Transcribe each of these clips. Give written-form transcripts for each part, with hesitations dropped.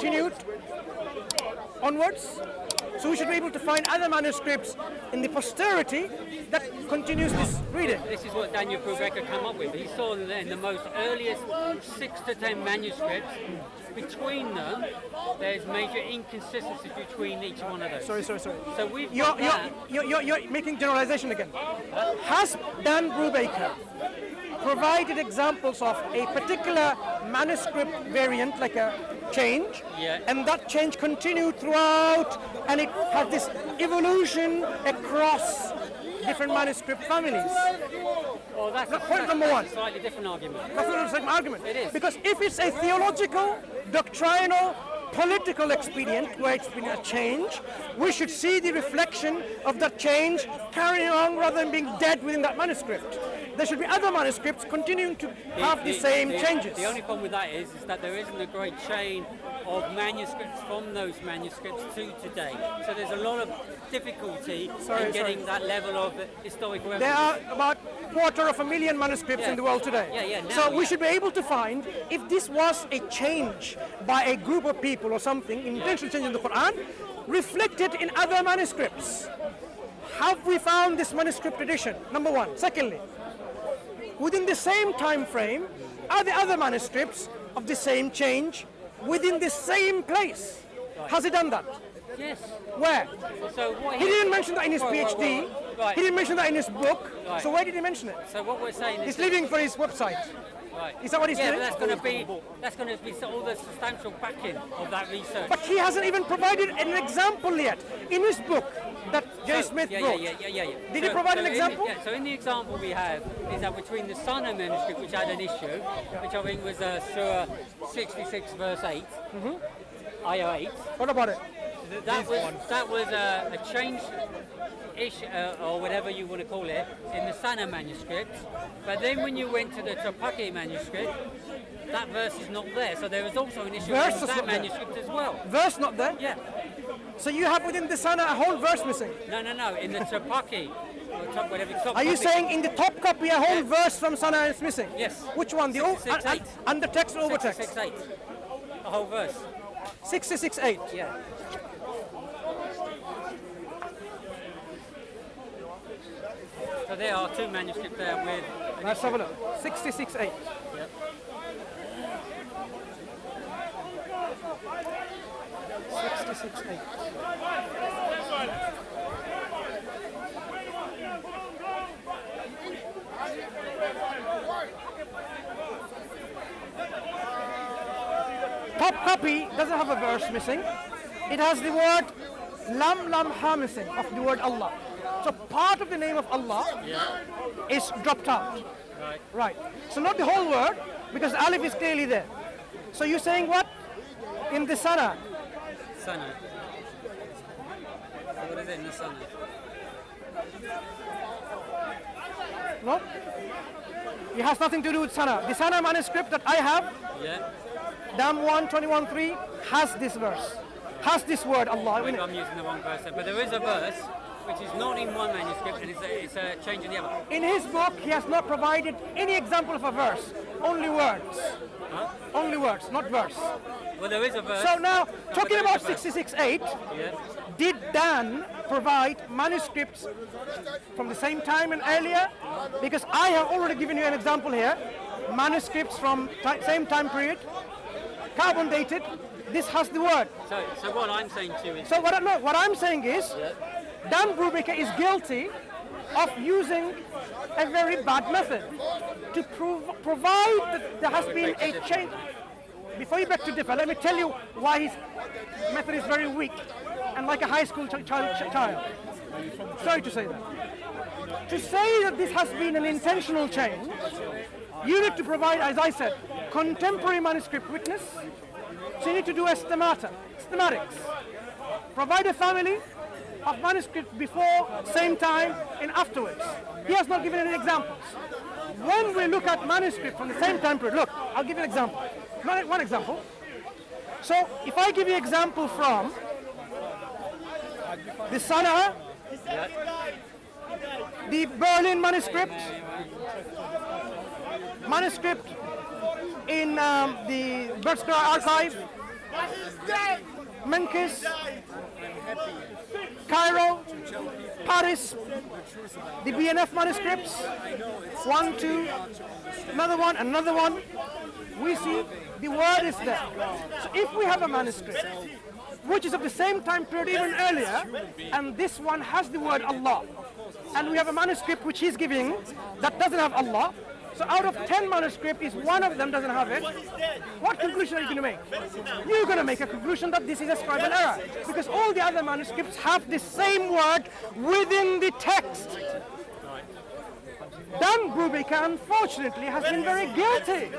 continued onwards. So we should be able to find other manuscripts in the posterity that continues this reading. This is what Daniel Brubaker came up with. He saw that in the most earliest 6 to 10 manuscripts, between them, there's major inconsistencies between each one of those. Sorry. So we've You're making generalization again. Has Dan Brubaker provided examples of a particular manuscript variant, like a change, and that change continued throughout, and it had this evolution across different manuscript families? Well, that's point number one. A slightly different argument. That's not the same argument. It is. Because if it's a theological, doctrinal, political expedient where it's been a change, we should see the reflection of that change carrying on rather than being dead within that manuscript. There should be other manuscripts continuing to have the same changes. The only problem with that is that there isn't a great chain of manuscripts from those manuscripts to today. So there's a lot of difficulty in getting that level of historical evidence. There are about 250,000 manuscripts in the world today. So we should be able to find if this was a change by a group of people or something, intentional change in the Quran, reflected in other manuscripts. Have we found this manuscript edition? Number one. Secondly, within the same time frame, are there other manuscripts of the same change within the same place? Has he done that? Yes. Where? So he didn't mention that in his PhD. Right. He didn't mention that in his book. Right. So why did he mention it? So what we're saying is he's leaving for his website. Right. Is that what he's doing? That's going to be all the substantial backing of that research. But he hasn't even provided an example yet in his book that J. Smith wrote. Did he provide an example? So in the example we have is that between the Sana manuscript, which had an issue, which I think was Surah 66 verse 8, ayah 8. What about it? That was a change issue, or whatever you want to call it, in the Sana manuscript. But then when you went to the Topaki manuscript, that verse is not there. So there was also an issue with that manuscript as well. Verse not there? Yeah. So you have within the Sana a whole verse missing? No. In the Topaki, are you saying in the top copy a whole verse from Sana is missing? Yes. Which one? The undertext or overtext? 66.8. A whole verse. 66.8. Yeah. So there are two manuscripts there with... Let's have a look. 66.8. Yep. Top copy doesn't have a verse missing. It has the word lam lam ha missing of the word Allah. So part of the name of Allah is dropped out. Right. So not the whole word, because the alif is clearly there. So you're saying what? In the Sana? Sana. What is it in the Sana? No? It has nothing to do with Sana. The Sana manuscript that I have, Dam 1, 21.3, has this verse. Has this word Allah in it. I'm using the wrong verse there, but there is a verse which is not in one manuscript and it's a change in the other. In his book, he has not provided any example of a verse, only words. Huh? Only words, not verse. Well, there is a verse. So now, talking about 66.8, did Dan provide manuscripts from the same time and earlier? Because I have already given you an example here. Manuscripts from same time period, carbon dated. This has the word. So what I'm saying to you is... So what I'm saying is, Dan Brubaker is guilty of using a very bad method to provide that there has been a change. Before you beg to differ, let me tell you why his method is very weak and like a high school child. Sorry to say that. To say that this has been an intentional change, you need to provide, as I said, contemporary manuscript witness. So you need to do a schematics. Provide a family of manuscripts before, same time, and afterwards. He has not given any examples. When we look at manuscript from the same time period, look, I'll give you an example. Not one example. So if I give you an example from the Sana, the Berlin manuscript in the Berkshire Archive Memphis, Cairo, Paris, the BNF manuscripts, 1, 2, another one, we see the word is there. So if we have a manuscript which is of the same time period even earlier, and this one has the word Allah, and we have a manuscript which he's giving that doesn't have Allah, so out of 10 manuscripts, if one of them doesn't have it, what conclusion are you going to make? You're going to make a conclusion that this is a scribal error, because all the other manuscripts have the same word within the text. Dan Brubaker, unfortunately, has been very guilty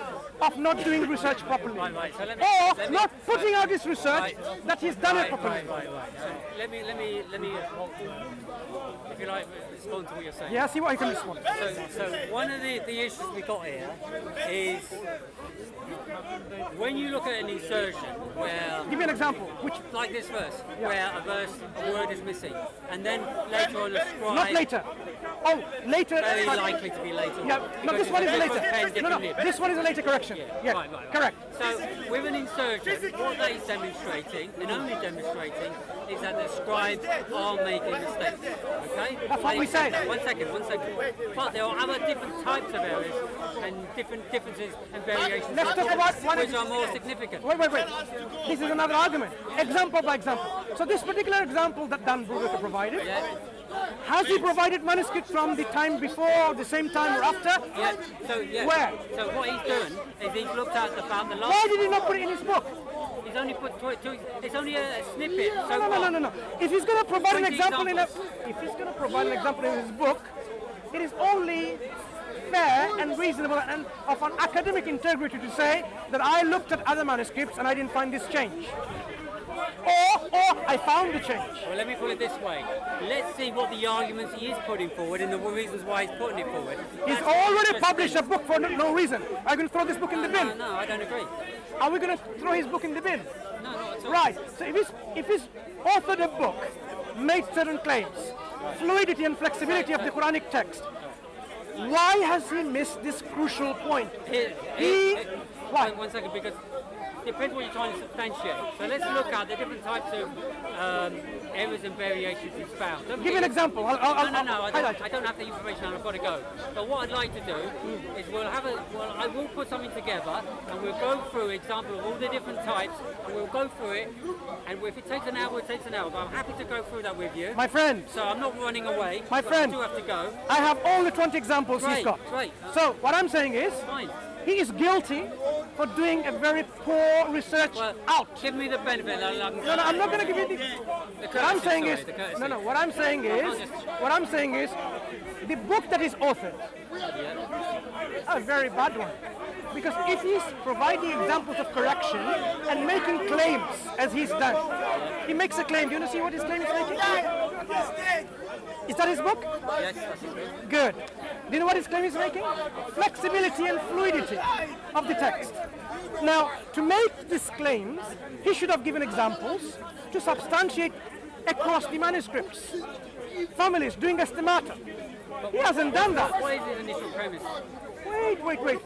of not doing research properly, or not putting out his research that he's done it properly. So let me, if you like, respond to what you're saying. Yeah, see what I can respond. So one of the issues we got here is when you look at an insertion where... Give me an example. Which? Like this verse, where a word is missing, and then later on a scribe... Not later. Oh, later... Very likely to be later. Yeah, no, this one is a later. No, this one is a later correction. Yeah, right. Correct. So with an insertion, what that is demonstrating, and only demonstrating, is that the scribes are making mistakes. Okay? That's what we say. One second. But there are other different types of errors and different differences and variations Let's talk about one which are more significant. Wait. This is another argument. Example by example. So this particular example that Dan Brubaker provided, has he provided manuscript from the time before, the same time, or after? Yeah. Where? So what he's done is he's looked at about the last... Why did he not put it in his book? He's only put it's only a snippet. No. If he's going to provide an example in his book, it is only fair and reasonable and of an academic integrity to say that I looked at other manuscripts and I didn't find this change. Or I found the change. Well, let me put it this way. Let's see what the arguments he is putting forward and the reasons why he's putting it forward. He's already published a book for no reason. Are you going to throw this book in the bin? No, I don't agree. Are we going to throw his book in the bin? No, not at all. Right. So if he's authored a book, made certain claims, fluidity and flexibility of the Quranic text, why has he missed this crucial point? Why? One second, because it depends what you're trying to substantiate. So let's look at the different types of errors and variations he's found. Give me an example. No, I don't have the information and I've got to go. But what I'd like to do is I will put something together and we'll go through an example of all the different types and we'll go through it. And if it takes an hour, it takes an hour. But I'm happy to go through that with you. My friend. So I'm not running away. My friend. I do have to go. I have all the 20 examples he's got. Great. So what I'm saying is, Fine. he is guilty for doing a very poor research out. Give me the benefit. No, I'm not going to give you the what I'm saying is, what I'm saying is, the book that is authored, a very bad one. Because if he's providing examples of correction and making claims as he's done, he makes a claim. Do you want to see what his claim is making? Is that his book? Yes, that's his book. Good. Do you know what his claim is making? Flexibility and fluidity of the text. Now, to make these claims, he should have given examples to substantiate across the manuscripts. Families doing estimata. He hasn't done that. What is his initial premise? Wait.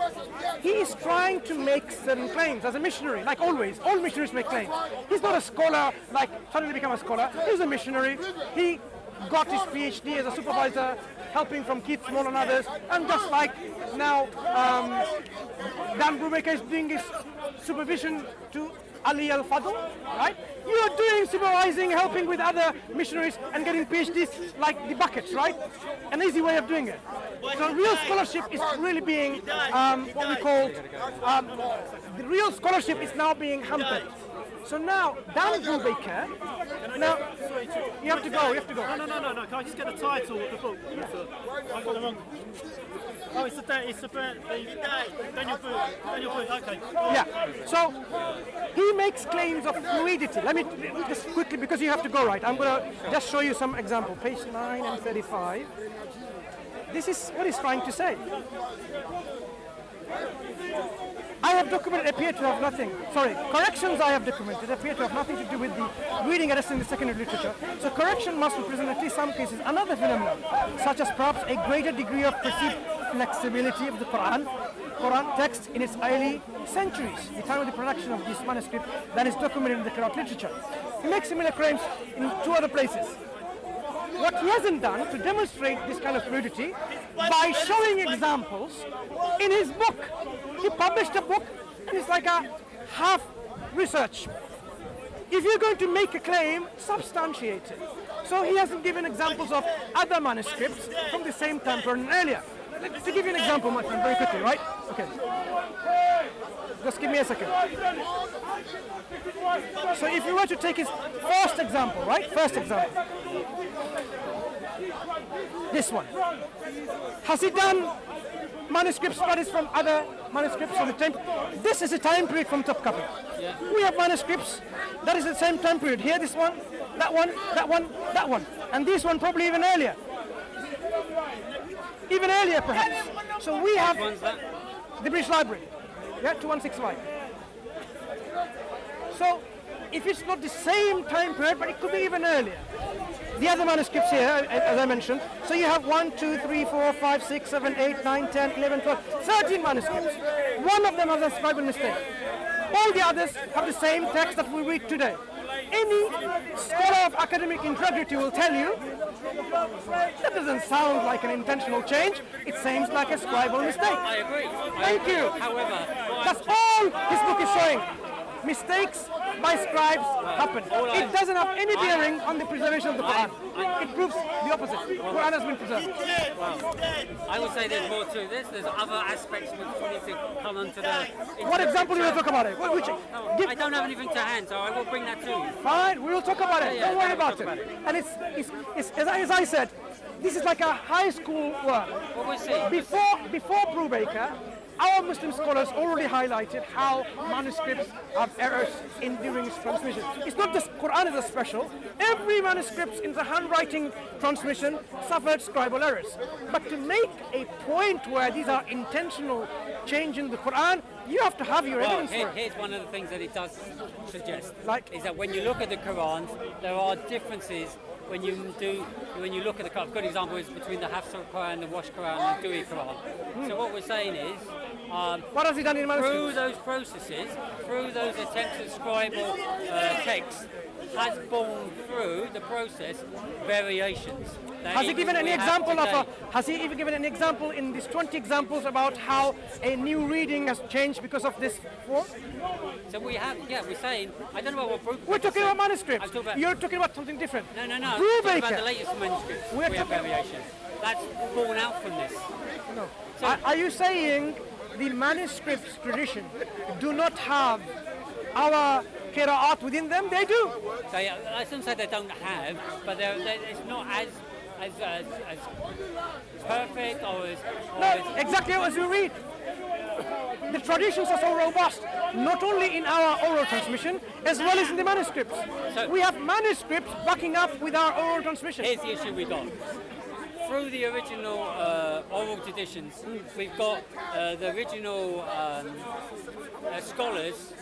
He is trying to make certain claims as a missionary, like always. All missionaries make claims. He's not a scholar, like suddenly become a scholar. He's a missionary. He got his PhD as a supervisor, helping from Keith Small and others. And just like now, Dan Brubaker is doing his supervision to Ali Al-Fadl, right? You are doing supervising, helping with other missionaries and getting PhDs like the buckets, right? An easy way of doing it. So real scholarship is really being, what we call, the real scholarship is now being hampered. So now, Dan Brubaker, now, you have to go. No. Can I just get the title of the book? I got the wrong. Oh, it's about Daniel Boone. Okay. Yeah. So he makes claims of fluidity. Let me just quickly, because you have to go, right? I'm going to just show you some example. Page 9 and 35. This is what he's trying to say. I have documented appear to have nothing. Sorry, corrections I have documented appear to have nothing to do with the reading errors in the secondary literature. So correction must represent at least some cases another phenomenon, such as perhaps a greater degree of perceived flexibility of the Quran Quran text in its early centuries, the time of the production of this manuscript that is documented in the Quranic literature. He makes similar claims in two other places. What he hasn't done to demonstrate this kind of fluidity by showing examples in his book. He published a book and it's like a half research. If you're going to make a claim, substantiate it. So he hasn't given examples of other manuscripts from the same time period and earlier. To give you an example, my friend, very quickly, right? Okay. Just give me a second. So if you were to take his first example, right? First example. This one. Has he done manuscript studies from other manuscripts from the time? This is a time period from top copy. Yeah. We have manuscripts that is the same time period. Here, this one, that one, that one, that one. And this one probably even earlier. Even earlier, perhaps. So we have the British Library. Yeah, 2165. So, if it's not the same time period, but it could be even earlier. The other manuscripts here, as I mentioned, so you have 1, 2, 3, 4, 5, 6, 7, 8, 9, 10, 11, 12, 13 manuscripts. One of them has a scribal mistake. All the others have the same text that we read today. Any scholar of academic integrity will tell you that doesn't sound like an intentional change. It seems like a scribal mistake. I agree. Thank you. However, That's all his book is showing. Mistakes by scribes happen. It doesn't have any bearing on the preservation of the Quran. It proves the opposite. The Quran has been preserved. I would say there's more to this. There's other aspects which we need to come onto the... What example do you want to talk about it? I don't have anything to hand, so I will bring that to you. Fine, we will talk about it. Yeah, Don't worry we'll about talk about it. it. And it's as I said, this is like a high school work. What we're seeing... Before Brubaker, our Muslim scholars already highlighted how manuscripts have errors during its transmission. It's not just Quran is a special. Every manuscript in the handwriting transmission suffered scribal errors. But to make a point where these are intentional change in the Quran, you have to have your evidence for it. Here's one of the things that it does suggest. Like? Is that when you look at the Quran, there are differences when you look at the Quran. A good example is between the Hafsa Quran, the Wash Quran, and the Dewey Quran. So what we're saying is, What has he done in manuscripts? through those processes, through those attempts at scribal text, has borne through the process variations. Has he given any example has he even given an example in these 20 examples about how a new reading has changed because of this form? So we have, we're saying, I don't know what we're We're talking about manuscripts. I'm talking about- You're talking about something different. No. I'm talking about Brubaker. the latest manuscripts. We're We have talking- variations. That's born out from this. No. So- Are you saying the manuscripts tradition do not have our qira'at within them? They do. I shouldn't say they don't have, but it's not as perfect or as... Exactly as you read. The traditions are so robust, not only in our oral transmission, as well as in the manuscripts. So- we have manuscripts backing up with our oral transmission. Here's the issue we got. Through the original oral traditions, we've got the original scholars.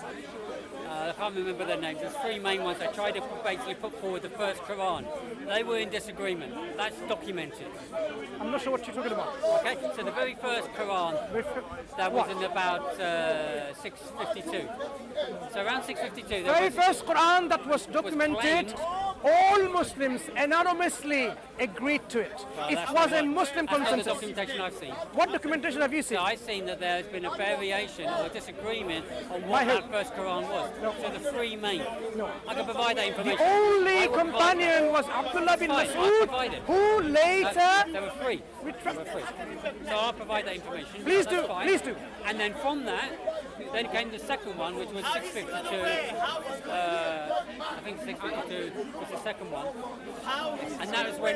I can't remember their names. There's three main ones that tried to basically put forward the first Quran. They were in disagreement. That's documented. I'm not sure what you're talking about. Okay, so the very first Quran that was in about 652. So around 652. The very first Quran that was documented, all Muslims anonymously agreed to it. It was a Muslim That's not the consensus. documentation I've seen. What documentation have you seen? So I've seen that there's been a variation or a disagreement on By what who? that first Quran was. So the three main. No. I can provide that The information. only I will provide companion was Abdullah bin Fine, I'll Mas'ud, provide it. who that. later... There were three. There were three. So I'll provide that information. Please That's do, fine. please do. And then from that, then came the second one, which was 652. I think 652 was the second one. And that was when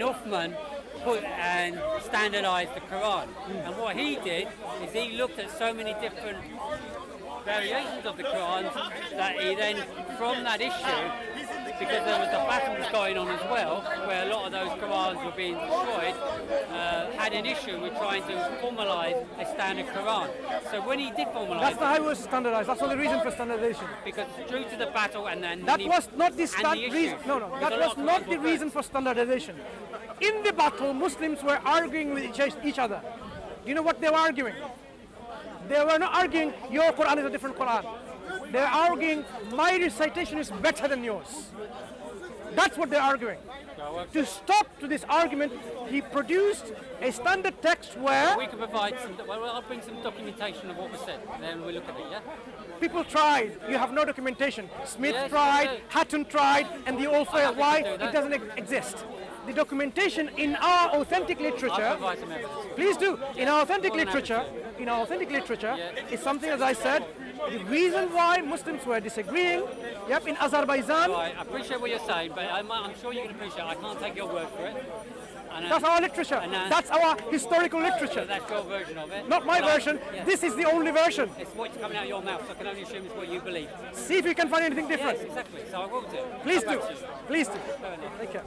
Uthman put and standardized the Quran. And what he did is he looked at so many different variations of the Quran that he then, from that issue, because there was the battles going on as well, where a lot of those Qurans were being destroyed, had an issue with trying to formalize a standard Quran. So when he did formalize That's not how it was standardized. That's not the reason for standardization. because due to the battle and then That was not the issue. reason. No, Because that a was lot of not Qurans the were reason for standardization. In the battle, Muslims were arguing with each other. Do you know what they were arguing? They were not arguing your Quran is a different Quran. They were arguing my recitation is better than yours. That's what they're arguing. To stop to this argument, he produced a standard text where We can provide some. Well, I'll bring some documentation of what was said, and then we'll look at it. Yeah. people tried. You have no documentation. Smith Yes, tried, we do. Hatton tried, and they all failed. happy to Why? do that. It doesn't exist. The documentation in our authentic I'll literature, provide some evidence. please do. In our authentic More than literature, Yeah. is something, as I said, the reason why Muslims were disagreeing, in Azerbaijan, Right, I appreciate what you're saying, but I'm sure you can appreciate I can't take your word for it. And, that's our literature. And, That's our historical literature. that's your version of it. Not my But I- version. yeah. This is the only version. It's what's coming out of your mouth, so I can only assume it's what you believe. See if you can find anything different. Yes, exactly. So I will do. Please Come do. back to you. Please do. Fair enough. Take care.